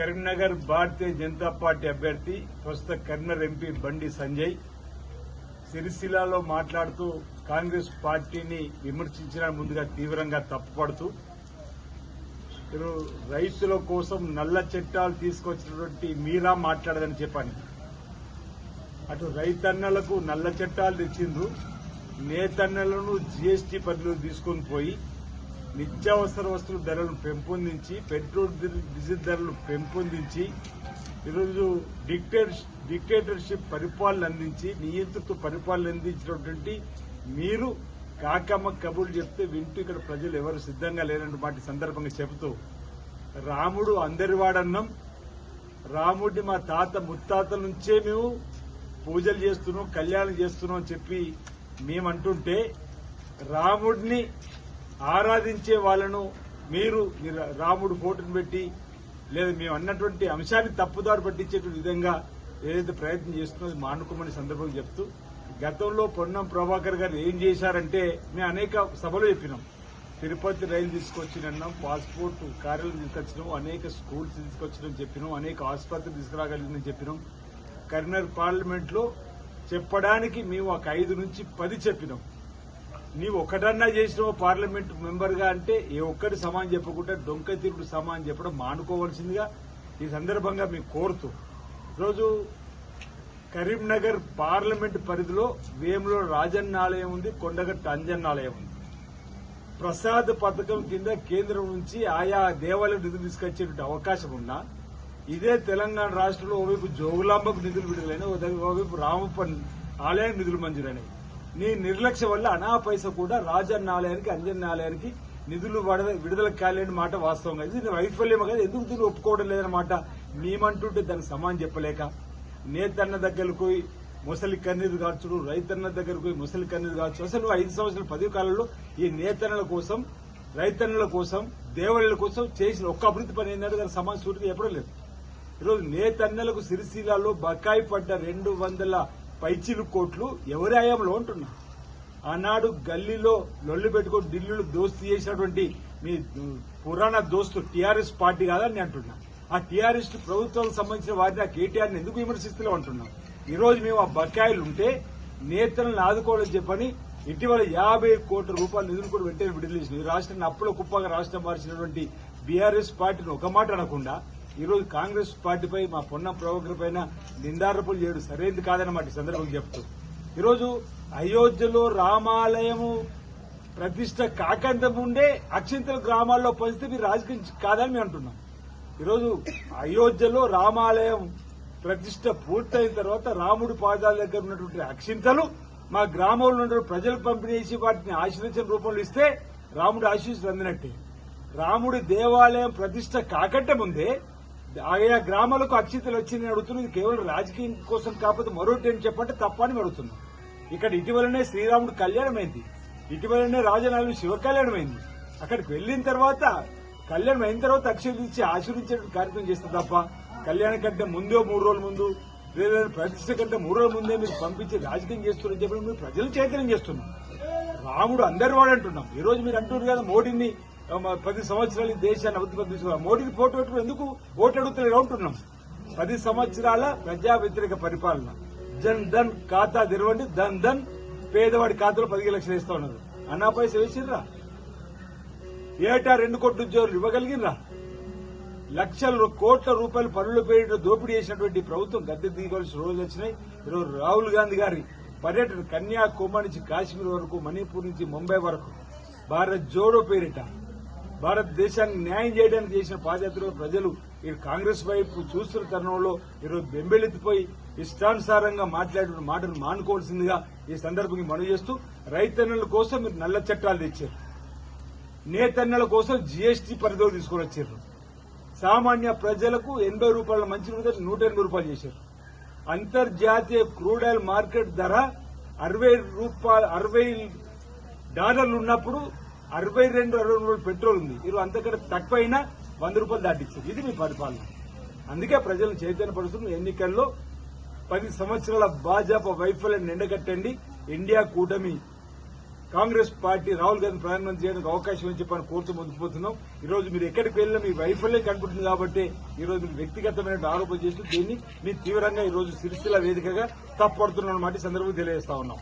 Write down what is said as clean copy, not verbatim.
Karimnagar Bharatiya Janata party అభ్యర్థి ప్రస్తుత Karimnagar MP Bandi Sanjay సిరిసిల్లాలో మాట్లాడుతూ కాంగ్రెస్ పార్టీని విమర్శించిన ముందుగా తీవ్రంగా తప్పుపడుతూ రైతుల కోసం నల్ల చట్టాలు తీసుకొచ్చినటువంటి మీరా మాట్లాడదని చెప్పాను. అటు రైతన్నలకు నల్ల చట్టాలు తెచ్చిండ్రు, నేతన్నలను జీఎస్టీ పరిధిలో తీసుకొని పోయి నిత్యావసర వస్తువుల ధరలను పెంపొందించి పెట్రోల్ డీజిల్ ధరలు పెంపొందించి ఈరోజు డిక్టేటర్షిప్ పరిపాలన అందించి నియంత్రిత పరిపాలన అందించినటువంటి మీరు కాకమ్మ కబుర్లు చెప్తే వింటూ ఇక్కడ ప్రజలు ఎవరు సిద్ధంగా లేనటువంటి మాట సందర్భంగా చెబుతూ రాముడు అందరివాడన్నాం, రాముడిని మా తాత ముత్తాతల నుంచే మేము పూజలు చేస్తున్నాం, కళ్యాణం చేస్తున్నాం అని చెప్పి మేమంటుంటే రాముడిని ఆరాధించే వాళ్ళను మీరు రాముడు ఫోటోను పెట్టి లేదా మేము అన్నటువంటి అంశాన్ని తప్పుదారి పట్టించేటువంటి విధంగా ఏదైతే ప్రయత్నం చేస్తున్నదో మానుకోమని సందర్భంగా చెప్తూ గతంలో పొన్నం ప్రభాకర్ గారు ఏం చేశారంటే మేము అనేక సభలు చెప్పినాం. తిరుపతి రైలు తీసుకొచ్చినాం, పాస్పోర్ట్ కార్యాలయం తీసుకొచ్చినాం, అనేక స్కూల్స్ తీసుకొచ్చినాం చెప్పినాం, అనేక ఆసుపత్రులు తీసుకురాగలిగిందని చెప్పినాం. కరీంనగర్ పార్లమెంట్ లో చెప్పడానికి మేము ఒక 5 నుంచి 10 చెప్పినాం. నీవు ఒకటన్నా చేసినావు పార్లమెంట్ మెంబర్ గా అంటే ఏ ఒక్కటి సమానం చెప్పకుండా డొంక తిరుగుడు సమానం చెప్పడం మానుకోవాల్సిందిగా ఈ సందర్భంగా మీకు కోరుతూ ఈరోజు కరీంనగర్ పార్లమెంట్ పరిధిలో వేములో రాజన్న ఆలయం ఉంది, కొండగట్టు అంజన్న ఆలయం ఉంది. ప్రసాద్ పథకం కింద కేంద్రం నుంచి ఆయా దేవాలయం నిధులు తీసుకొచ్చేటువంటి అవకాశం ఉన్నా ఇదే తెలంగాణ రాష్ట్రంలో ఓవైపు జోగులాంబకు నిధులు విడుదలైన, ఓవైపు రామప్ప ఆలయానికి నిధులు మంజూరైనాయి. నీ నిర్లక్ష్యం వల్ల అనా పైస కూడా రాజన్న ఆలయానికి అంజన్న ఆలయానికి నిధులు విడుదల కాలేని మాట వాస్తవంగా ఇది వైఫల్యం కదా, ఎందుకు దీన్ని ఒప్పుకోవడం లేదన్నమాట మేమంటుంటే దానికి సమానం చెప్పలేక నేతన్న దగ్గరకు పోయి ముసలి కన్నీరు కాల్చుడు, రైతన్న దగ్గరకు పోయి ముసలి కన్నీరు కాల్చు. అసలు 5 సంవత్సరాల 10 కాలంలో ఈ నేతన్నల కోసం రైతన్నల కోసం దేవాలయాల కోసం చేసిన ఒక్క అభివృద్ధి పని ఏంటంటే దానికి సమానం సూటిగా చెప్పడం లేదు. ఈరోజు నేతన్నలకు సిరిసిల్లాలో బకాయి పడ్డ 200 పైచిలు కోట్లు ఎవరి హయాంలో ఉంటున్నా. ఆనాడు గల్లీలో లొల్లి పెట్టుకుని ఢిల్లీలో దోస్తీ చేసినటువంటి మీ పురాణ దోస్తు టీఆర్ఎస్ పార్టీ కాదని అంటున్నా. ఆ టీఆర్ఎస్ ప్రభుత్వానికి సంబంధించిన వారిని ఆ కేటీఆర్ని ఎందుకు విమర్శిస్తూ అంటున్నాం. ఈ రోజు మేము ఆ బకాయిలు ఉంటే నేతలను ఆదుకోవాలని చెప్పని ఇటీవల 50 కోట్ల రూపాయల నిధులు కూడా వెంటనే విడుదల చేసిన ఈ రాష్ట్రాన్ని అప్పుల కుప్పగా రాష్ట్రం మార్చినటువంటి బీఆర్ఎస్ పార్టీని ఒక మాట అనకుండా ఈ రోజు కాంగ్రెస్ పార్టీపై మా పొన్నం ప్రభాకర్ పైన నిందారోపణలు చేయడం సరైనది కాదన్నమాట ఈ సందర్భంగా చెప్తూ ఈరోజు అయోధ్యలో రామాలయము ప్రతిష్ట కాకంత ముందే అక్షింతల గ్రామాల్లో పంచితే మీరు రాజకీయం కాదని మేము అంటున్నాం. ఈరోజు అయోధ్యలో రామాలయం ప్రతిష్ట పూర్తయిన తర్వాత రాముడి పాదాల దగ్గర ఉన్నటువంటి అక్షింతలు మా గ్రామంలో ఉన్న ప్రజలకు పంపిణీ చేసి వాటిని ఆశీర్వచన రూపంలో ఇస్తే రాముడి ఆశీస్సులు అందినట్టే. రాముడి దేవాలయం ప్రతిష్ట కాకంటే ముందే ఆయా గ్రామాలకు అక్షింతలు వచ్చిందని అడుగుతున్నది కేవలం రాజకీయం కోసం కాకపోతే మరొకటి అని చెప్పంటే తప్పని అడుగుతున్నాం. ఇక్కడ ఇటీవలనే శ్రీరాముడు కళ్యాణం అయింది, ఇటీవలనే రాజనాలు శివ కళ్యాణం అయింది. అక్కడికి వెళ్లిన తర్వాత కళ్యాణం అయిన తర్వాత అక్షింతలు ఇచ్చి ఆశీర్వించే కార్యక్రమం చేస్తే తప్ప కళ్యాణం కంటే ముందో 3 రోజుల ముందు లేదా ప్రతిష్ట కంటే 3 రోజుల ముందే మీరు పంపించి రాజకీయం చేస్తున్నారని చెప్పి మీరు ప్రజలు చైతన్యం చేస్తున్నాం. రాముడు అందరి వాడు అంటున్నాం. ఈ రోజు మీరు అంటున్నారు కదా మోడీని 10 సంవత్సరాలు దేశాన్ని అభివృద్ధి తీసుకున్నారు, మోడీని ఫోటో పెట్టుకుని ఎందుకు ఓటు అడుగుతలేదు అంటున్నాం. 10 సంవత్సరాల ప్రజా వ్యతిరేక పరిపాలన. జన్ ధన్ ఖాతా తెరవండి, ధన్ పేదవాడి ఖాతాలో 15 లక్షలు వేస్తా ఉన్నారు. అన్నా పైస వేసిర్రా? ఏటా 2 కోట్ల ఉద్యోగులు ఇవ్వగలిగినరా? లక్షల కోట్ల రూపాయలు పనులు పేరిట దోపిడీ చేసినటువంటి ప్రభుత్వం గద్దె దిగవలసిన రోజులు వచ్చినాయి. ఈరోజు రాహుల్ గాంధీ గారి పర్యటన కన్యాకుమారి నుంచి కాశ్మీర్ వరకు, మణిపూర్ నుంచి ముంబై వరకు భారత్ జోడో పేరిట భారతదేశానికి న్యాయం చేయడానికి చేసిన పాదయాత్రలో ప్రజలు ఈ కాంగ్రెస్ వైపు చూస్తున్న తరుణంలో ఈరోజు బెంబెలెత్తిపోయి ఇష్టానుసారంగా మాట్లాడిన మాటను మానుకోవాల్సిందిగా ఈ సందర్భంగా మనవి చేస్తూ రైతన్నల కోసం మీరు నల్ల చట్టాలు తెచ్చారు, నేతన్నల కోసం జీఎస్టీ పరిధిలో తీసుకొని వచ్చారు. సామాన్య ప్రజలకు 80 రూపాయల మంచి 180 రూపాయలు చేశారు. అంతర్జాతీయ క్రూడ్ ఆయిల్ మార్కెట్ ధర $60 ఉన్నప్పుడు 62 పెట్రోల్ ఉంది. ఈరోజు అంతకంటే తక్కువైనా 100 రూపాయలు దాటిచ్చారు. ఇది మీ పరిపాలన. అందుకే ప్రజలను చైతన్యపరుస్తున్న ఎన్నికల్లో 10 సంవత్సరాల భాజపా వైఫల్యాన్ని ఎండగట్టండి. ఇండియా కూటమి కాంగ్రెస్ పార్టీ రాహుల్ గాంధీ ప్రధానమంత్రి చేయడానికి అవకాశం అని చెప్పని కోరుతూ ముందుకు పోతున్నాం. ఈ రోజు మీరు ఎక్కడికి వెళ్ళినా మీ వైఫల్యం కనపడుతుంది కాబట్టి ఈ రోజు మీరు వ్యక్తిగతమైన ఆరోపణ చేస్తూ దీన్ని మీ తీవ్రంగా ఈ రోజు సిరిసిల్ల వేదికగా తప్పుపడుతున్న మాట సందర్భంగా తెలియజేస్తా ఉన్నాం.